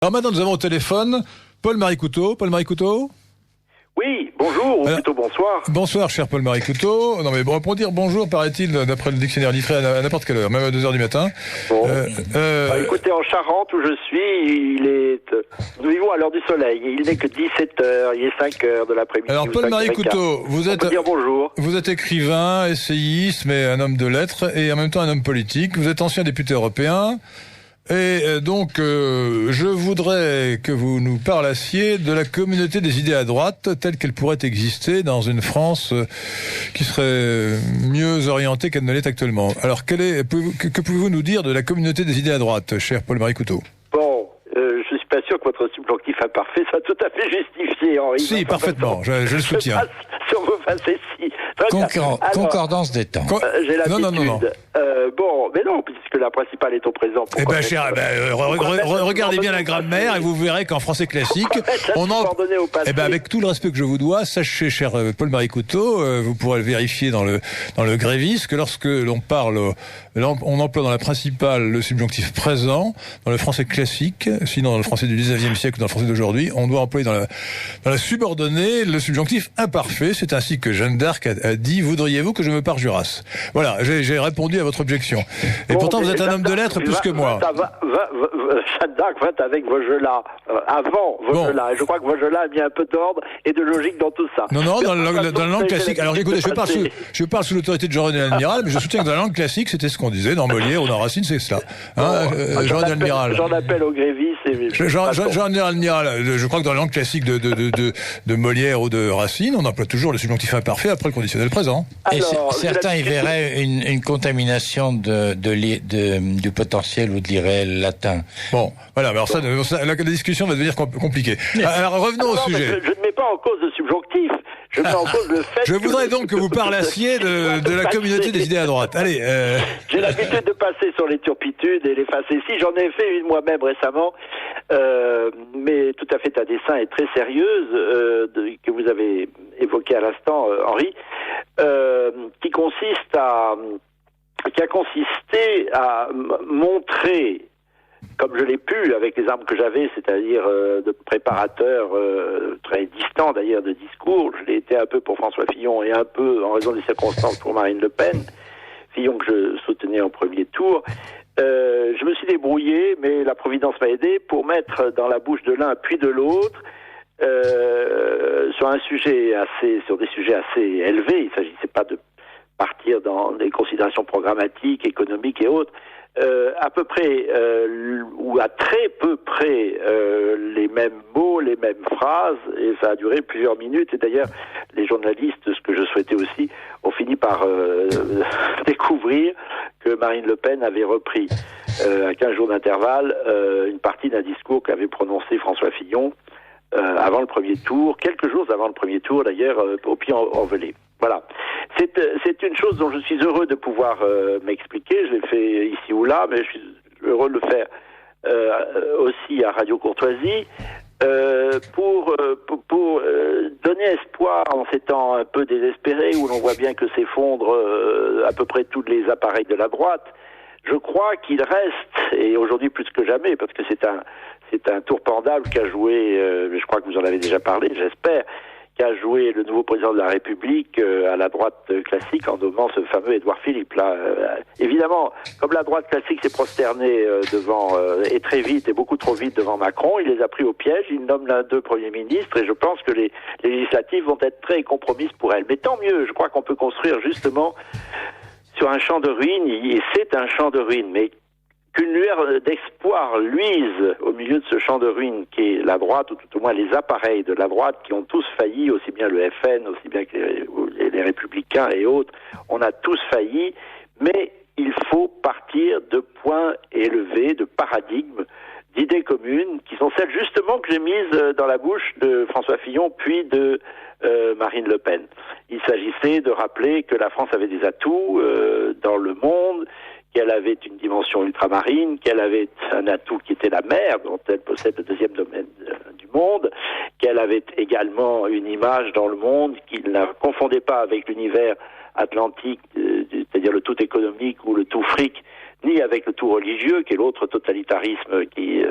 Alors maintenant, nous avons au téléphone Paul-Marie Couteau. Paul-Marie Couteau ? Oui, bonjour, ou plutôt bonsoir. Bonsoir, cher Paul-Marie Couteau. Non mais bon, pour dire bonjour, paraît-il, d'après le dictionnaire Littré, à n'importe quelle heure, même à 2h du matin. Bon. Écoutez, en Charente, où je suis, nous vivons à l'heure du soleil. Il n'est que 17h, il est 5h de l'après-midi. Alors, Paul-Marie Couteau, vous êtes écrivain, essayiste, mais un homme de lettres, et en même temps un homme politique. Vous êtes ancien député européen. Et donc, je voudrais que vous nous parlassiez de la communauté des idées à droite, telle qu'elle pourrait exister dans une France qui serait mieux orientée qu'elle ne l'est actuellement. Alors, que pouvez-vous nous dire de la communauté des idées à droite, cher Paul-Marie Couteau ? Bon, je suis pas sûr que votre subjonctif imparfait soit tout à fait justifié, Henri. Si, parfaitement, je le soutiens. Sur vos facéties. Concordance des temps. J'ai l'habitude. Non. Bon, mais non, puisque la principale est au présent. Eh ben, cher, regardez bien la grammaire et vous verrez qu'en français classique, avec tout le respect que je vous dois, sachez, cher Paul-Marie Couteau, vous pourrez le vérifier dans le Grévis, que lorsque l'on parle, on emploie dans la principale le subjonctif présent, dans le français classique, sinon dans le français du 19e siècle ou dans le français d'aujourd'hui, on doit employer dans la subordonnée le subjonctif imparfait. C'est ainsi que Jeanne d'Arc a dit: voudriez-vous que je me parjurasse? Voilà, j'ai répondu à votre objection. Et pourtant, vous êtes un homme de lettres plus que moi. Jeanne d'Arc vint avec Vaugelas, avant Vaugelas. Et je crois que Vaugelas a mis un peu d'ordre et de logique dans tout ça. Non, dans la langue classique. Alors écoutez, je parle sous l'autorité de Jean-René Almiral, mais je soutiens que dans la langue classique, c'était ce qu'on disait, dans Molière ou dans Racine, c'est cela. Jean-René Almiral. J'en appelle au Grévis. Jean-René Almiral, je crois que dans la langue classique de Molière ou de Racine, on emploie toujours le subjonctif imparfait après le conditionnel présent. Alors, certains y verraient une contamination du potentiel ou de l'irréel latin. Bon, voilà, alors la discussion va devenir compliquée. Alors revenons au sujet. Je ne mets pas en cause le subjonctif. Je mets en cause le fait. Je voudrais donc que vous parlassiez de la communauté des idées à droite. Allez. J'ai l'habitude de passer sur les turpitudes et les facéties. J'en ai fait une moi-même récemment, mais tout à fait à dessein et très sérieuse, que vous avez évoquée à l'instant, Henri, qui a consisté à montrer, comme je l'ai pu avec les armes que j'avais, c'est-à-dire de préparateur très distant d'ailleurs de discours. Je l'ai été un peu pour François Fillon et un peu, en raison des circonstances, pour Marine Le Pen. Fillon que je soutenais en premier tour. Je me suis débrouillé, mais la Providence m'a aidé pour mettre dans la bouche de l'un puis de l'autre, sur des sujets assez élevés. Il ne s'agissait pas de partir dans des considérations programmatiques, économiques et autres, à peu près, ou à très peu près, les mêmes mots, les mêmes phrases, et ça a duré plusieurs minutes. Et d'ailleurs, les journalistes, ce que je souhaitais aussi, ont fini par découvrir que Marine Le Pen avait repris, à 15 jours d'intervalle, une partie d'un discours qu'avait prononcé François Fillon avant le premier tour, quelques jours avant le premier tour d'ailleurs, au Puy-en-Velay. Voilà. C'est une chose dont je suis heureux de pouvoir m'expliquer. Je l'ai fait ici ou là, mais je suis heureux de le faire aussi à Radio Courtoisie pour donner espoir en ces temps un peu désespérés où l'on voit bien que s'effondrent à peu près tous les appareils de la droite. Je crois qu'il reste, et aujourd'hui plus que jamais, parce que c'est un tour pendable qu'a joué, je crois que vous en avez déjà parlé, j'espère, qu'a joué le nouveau président de la République à la droite classique en nommant ce fameux Édouard Philippe. Là, évidemment, comme la droite classique s'est prosternée devant, et très vite, et beaucoup trop vite devant Macron, il les a pris au piège, il nomme l'un d'eux Premier ministre, et je pense que les législatives vont être très compromises pour elle. Mais tant mieux, je crois qu'on peut construire justement sur un champ de ruines, et c'est un champ de ruines, mais qu'une lueur d'espoir luise au milieu de ce champ de ruines qui est la droite, ou tout au moins les appareils de la droite qui ont tous failli, aussi bien le FN, aussi bien que les Républicains et autres, on a tous failli, mais il faut partir de points élevés, de paradigmes, d'idées communes, qui sont celles justement que j'ai mises dans la bouche de François Fillon, puis de Marine Le Pen. Il s'agissait de rappeler que la France avait des atouts dans le monde, qu'elle avait une dimension ultramarine, qu'elle avait un atout qui était la mer, dont elle possède le deuxième domaine du monde, qu'elle avait également une image dans le monde qu'il ne confondait pas avec l'univers atlantique, c'est-à-dire le tout économique ou le tout fric ni avec le tout religieux, qui est l'autre totalitarisme qui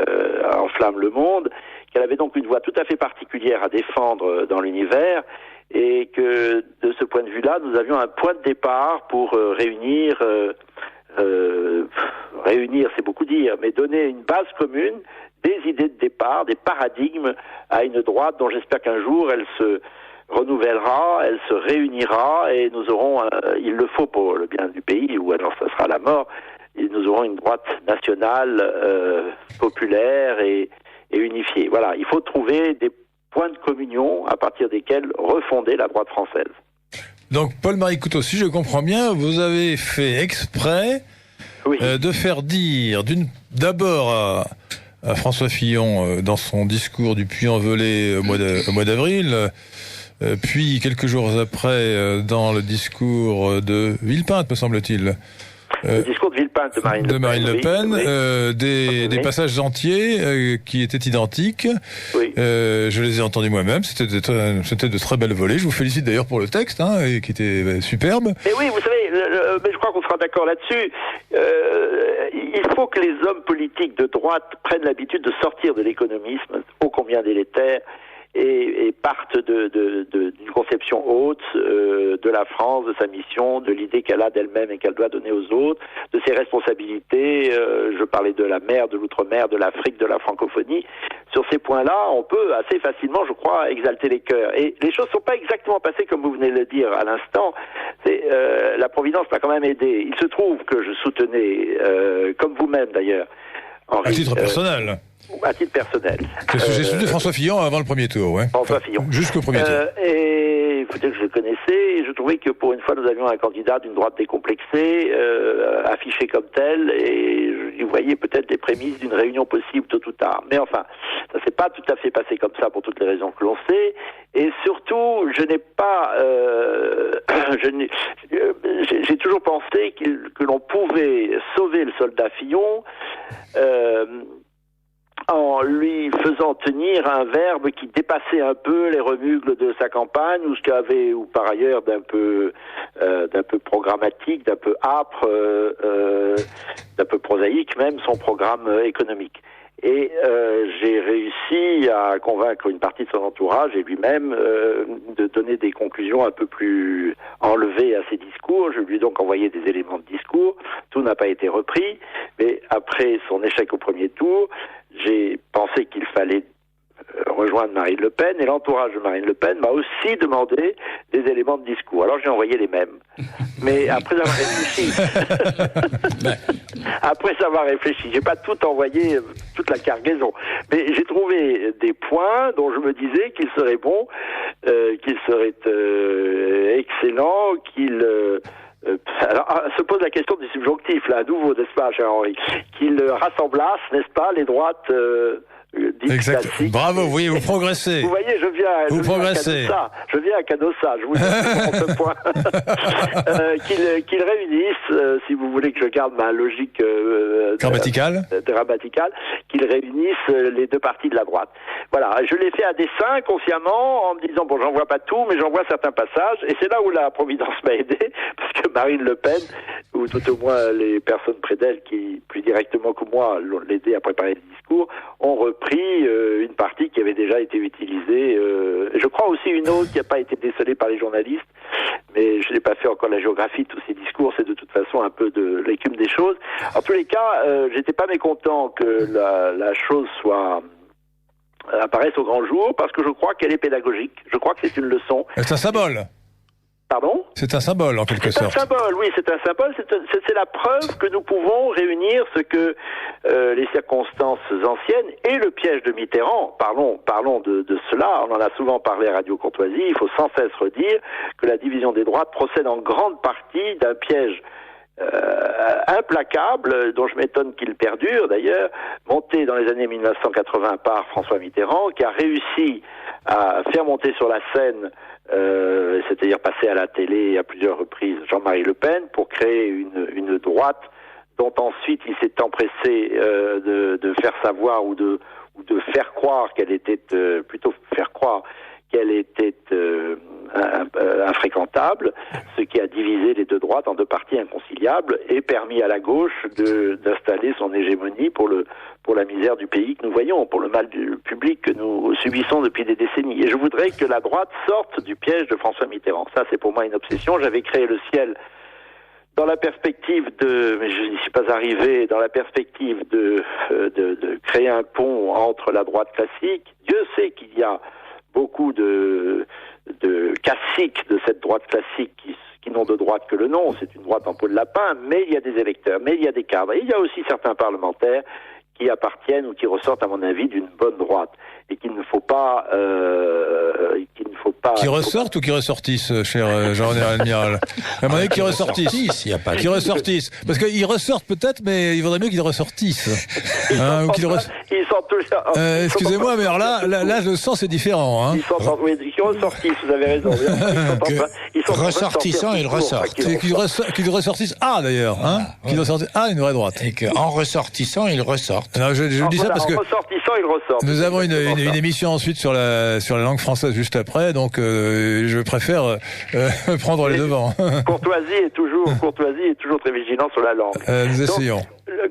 enflamme le monde, qu'elle avait donc une voix tout à fait particulière à défendre dans l'univers, et que de ce point de vue-là, nous avions un point de départ pour réunir, c'est beaucoup dire, mais donner une base commune, des idées de départ, des paradigmes à une droite dont j'espère qu'un jour elle se renouvellera, elle se réunira, et nous aurons, il le faut pour le bien du pays, ou alors ça sera la mort, et nous aurons une droite nationale, populaire et unifiée. Voilà, il faut trouver des points de communion à partir desquels refonder la droite française. Donc, Paul-Marie Couteau, si je comprends bien, vous avez fait exprès de faire dire d'abord à François Fillon dans son discours du Puy-en-Velay au mois d'avril, puis quelques jours après dans le discours de Villepinte, me semble-t-il. Le discours de Villepinte de Marine Le Pen, des passages entiers qui étaient identiques. Oui. Je les ai entendus moi-même. C'était de très belles volées. Je vous félicite d'ailleurs pour le texte, qui était superbe. Et oui, vous savez, mais je crois qu'on sera d'accord là-dessus. Il faut que les hommes politiques de droite prennent l'habitude de sortir de l'économisme, ô combien délétère, et partent d'une conception haute de la France, de sa mission, de l'idée qu'elle a d'elle-même et qu'elle doit donner aux autres, de ses responsabilités. Je parlais de la mer, de l'outre-mer, de l'Afrique, de la francophonie. Sur ces points-là, on peut assez facilement, je crois, exalter les cœurs. Et les choses ne sont pas exactement passées comme vous venez de le dire à l'instant. La Providence m'a quand même aidé. Il se trouve que je soutenais, comme vous-même d'ailleurs, Henri, à titre personnel. À titre personnel. J'ai soutenu François Fillon avant le premier tour, ouais. François Fillon. Jusqu'au premier tour. Et il faut dire que je le connaissais, et je trouvais que pour une fois nous avions un candidat d'une droite décomplexée, affiché comme tel, et je voyais peut-être les prémices d'une réunion possible tôt ou tard. Mais enfin, ça s'est pas tout à fait passé comme ça pour toutes les raisons que l'on sait, et surtout, je n'ai pas, j'ai toujours pensé que l'on pouvait sauver le soldat Fillon, en lui faisant tenir un verbe qui dépassait un peu les remugles de sa campagne, ou par ailleurs d'un peu programmatique, d'un peu âpre, d'un peu prosaïque même, son programme économique. Et j'ai réussi à convaincre une partie de son entourage et lui-même de donner des conclusions un peu plus enlevées à ses discours. Je lui ai donc envoyé des éléments de discours. Tout n'a pas été repris, mais après son échec au premier tour, j'ai pensé qu'il fallait rejoindre Marine Le Pen, et l'entourage de Marine Le Pen m'a aussi demandé des éléments de discours. Alors j'ai envoyé les mêmes. Mais après avoir réfléchi, j'ai pas tout envoyé, toute la cargaison. Mais j'ai trouvé des points dont je me disais qu'il serait bon, qu'il serait excellent, alors, se pose la question du subjonctif, là, à nouveau, n'est-ce pas, cher Henri, qu'il rassemblasse, n'est-ce pas, les droites exact. Bravo, oui, vous progressez. Vous voyez, je viens à Canossa, je vous dis ce point. Qu'il réunisse, si vous voulez que je garde ma logique grammaticale, qu'il réunisse les deux parties de la droite. Voilà, je l'ai fait à dessein, consciemment, en me disant, bon, j'en vois pas tout, mais j'en vois certains passages, et c'est là où la Providence m'a aidé, parce que Marine Le Pen, ou tout au moins les personnes près d'elle qui, plus directement que moi, l'ont aidé à préparer le discours, ont repris une partie qui avait déjà été utilisée. Je crois aussi une autre qui n'a pas été décelée par les journalistes, mais je n'ai pas fait encore la géographie de tous ces discours, c'est de toute façon un peu de l'écume des choses. En tous les cas, j'étais pas mécontent que la chose apparaisse au grand jour, parce que je crois qu'elle est pédagogique, je crois que c'est une leçon. C'est un symbole. Pardon ? C'est un symbole, en quelque sorte. C'est un symbole, oui, c'est un symbole. C'est la preuve que nous pouvons réunir ce que les circonstances anciennes et le piège de Mitterrand, parlons de cela, on en a souvent parlé à Radio Courtoisie, il faut sans cesse redire que la division des droites procède en grande partie d'un piège implacable, dont je m'étonne qu'il perdure d'ailleurs, monté dans les années 1980 par François Mitterrand, qui a réussi à faire monter sur la scène, c'est-à-dire passer à la télé à plusieurs reprises, Jean-Marie Le Pen, pour créer une droite dont ensuite il s'est empressé de faire savoir ou de faire croire qu'elle était, plutôt faire croire qu'elle était infréquentable, ce qui a divisé les deux droites en deux partis inconciliables et permis à la gauche d'installer son hégémonie pour la misère du pays que nous voyons, pour le mal du public que nous subissons depuis des décennies. Et je voudrais que la droite sorte du piège de François Mitterrand. Ça, c'est pour moi une obsession. J'avais créé le ciel dans la perspective mais je n'y suis pas arrivé, dans la perspective de créer un pont entre la droite classique. Dieu sait qu'il y a beaucoup de caciques de cette droite classique qui n'ont de droite que le nom. C'est une droite en peau de lapin, mais il y a des électeurs, mais il y a des cadres. Et il y a aussi certains parlementaires qui appartiennent ou qui ressortent, à mon avis, d'une bonne droite. Et qu'il ne faut pas... Qui ressortent ou qui ressortissent, cher Jean-René Almiral? À mon avis, qui ressortissent. Il y a pas qui ressortissent. Parce qu'ils ressortent peut-être, mais il vaudrait mieux qu'ils ressortissent. Ils sont tous... excusez-moi, mais alors là, le sens est différent. Hein. Qui ressortissent, vous avez raison. Ils sont ressortissants, ils ressortent. Qu'ils ressortissent d'ailleurs. Hein. Qu'ils ressortissent une vraie droite. Et qu'en ressortissant, ils ressortent. Alors, je dis ça parce que... En ressortissant, ils ressortent. Nous avons une émission ensuite sur la langue française juste après, donc je préfère prendre les devants. Courtoisie est toujours très vigilant sur la langue. Nous essayons.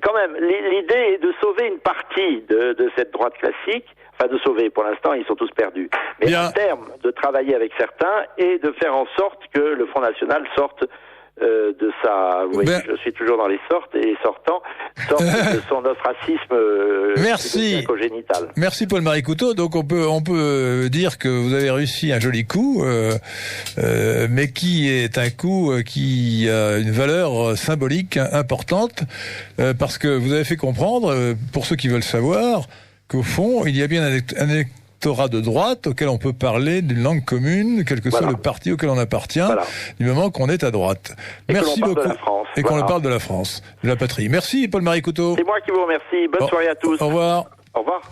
Quand même, l'idée est de sauver une partie de cette droite classique. Enfin, de sauver. Pour l'instant, ils sont tous perdus. Mais en termes de travailler avec certains et de faire en sorte que le Front National sorte de sa... Vous voyez, je suis toujours dans les sortes et sortant de son ostracisme Merci. congénital. Merci Paul-Marie Couteau. Donc on peut dire que vous avez réussi un joli coup, mais qui est un coup qui a une valeur symbolique importante, parce que vous avez fait comprendre, pour ceux qui veulent savoir, qu'au fond, il y a bien un électorat de droite auquel on peut parler d'une langue commune, quel que soit le parti auquel on appartient, du moment qu'on est à droite. Merci beaucoup. Et qu'on parle de la France, de la patrie. Merci Paul-Marie Couteau. C'est moi qui vous remercie. Bonne soirée à tous. Au revoir. Au revoir.